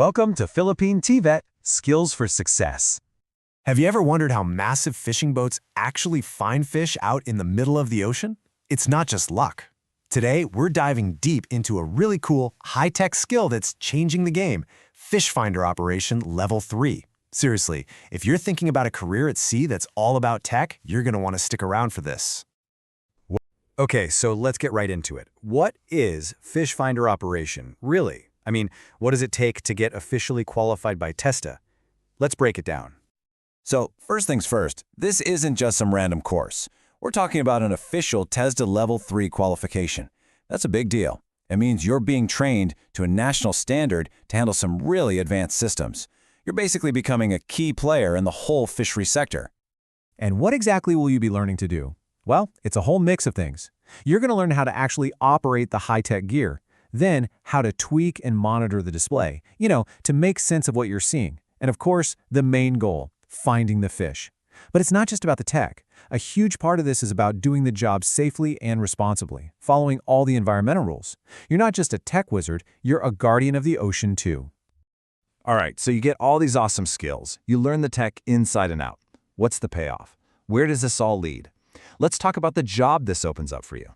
Welcome to Philippine TVET Skills for Success. Have you ever wondered how massive fishing boats actually find fish out in the middle of the ocean? It's not just luck. Today, we're diving deep into a really cool, high-tech skill that's changing the game, Fish Finder Operation Level 3. Seriously, if you're thinking about a career at sea that's all about tech, you're going to want to stick around for this. Okay, so let's get right into it. What is Fish Finder Operation, really? I mean, what does it take to get officially qualified by TESDA? Let's break it down. So, first things first, this isn't just some random course. We're talking about an official TESDA Level 3 qualification. That's a big deal. It means you're being trained to a national standard to handle some really advanced systems. You're basically becoming a key player in the whole fishery sector. And what exactly will you be learning to do? Well, it's a whole mix of things. You're going to learn how to actually operate the high-tech gear, then how to tweak and monitor the display, to make sense of what you're seeing. And of course, the main goal, finding the fish. But it's not just about the tech. A huge part of this is about doing the job safely and responsibly, following all the environmental rules. You're not just a tech wizard, you're a guardian of the ocean too. All right, so you get all these awesome skills. You learn the tech inside and out. What's the payoff? Where does this all lead? Let's talk about the job this opens up for you.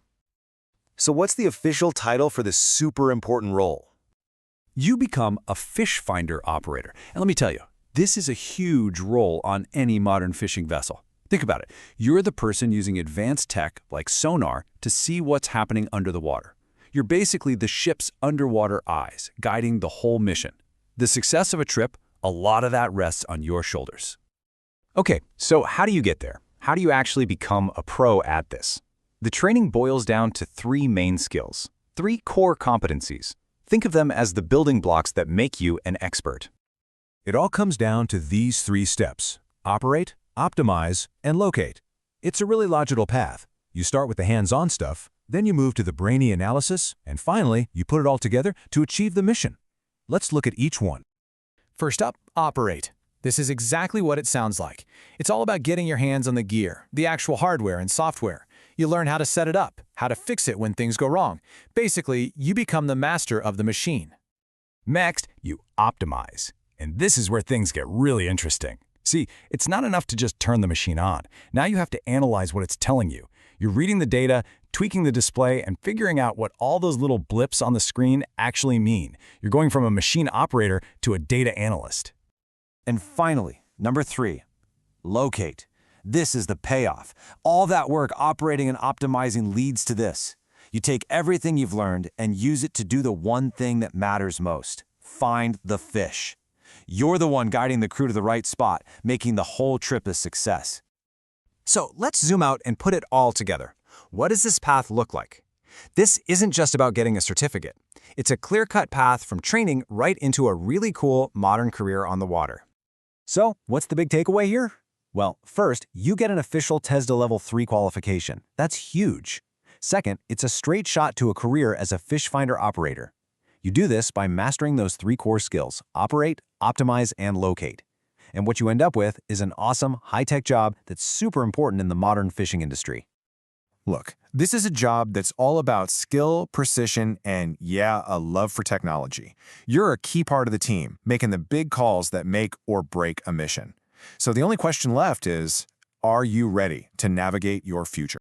So what's the official title for this super important role? You become a fish finder operator. And let me tell you, this is a huge role on any modern fishing vessel. Think about it. You're the person using advanced tech like sonar to see what's happening under the water. You're basically the ship's underwater eyes, guiding the whole mission. The success of a trip, a lot of that rests on your shoulders. Okay, so how do you get there? How do you actually become a pro at this? The training boils down to three main skills, three core competencies. Think of them as the building blocks that make you an expert. It all comes down to these three steps: operate, optimize, and locate. It's a really logical path. You start with the hands-on stuff, then you move to the brainy analysis, and finally, you put it all together to achieve the mission. Let's look at each one. First up, operate. This is exactly what it sounds like. It's all about getting your hands on the gear, the actual hardware and software. You learn how to set it up, how to fix it when things go wrong. Basically, you become the master of the machine. Next, you optimize. And this is where things get really interesting. See, it's not enough to just turn the machine on. Now you have to analyze what it's telling you. You're reading the data, tweaking the display, and figuring out what all those little blips on the screen actually mean. You're going from a machine operator to a data analyst. And finally, number 3, locate. This is the payoff. All that work operating and optimizing leads to this. You take everything you've learned and use it to do the one thing that matters most: find the fish. You're the one guiding the crew to the right spot, making the whole trip a success. So let's zoom out and put it all together. What does this path look like? This isn't just about getting a certificate. It's a clear-cut path from training right into a really cool modern career on the water. So what's the big takeaway here? Well, first, you get an official TESDA Level 3 qualification. That's huge. Second, it's a straight shot to a career as a fish finder operator. You do this by mastering those three core skills: operate, optimize, and locate. And what you end up with is an awesome, high-tech job that's super important in the modern fishing industry. Look, this is a job that's all about skill, precision, and a love for technology. You're a key part of the team, making the big calls that make or break a mission. So the only question left is, are you ready to navigate your future?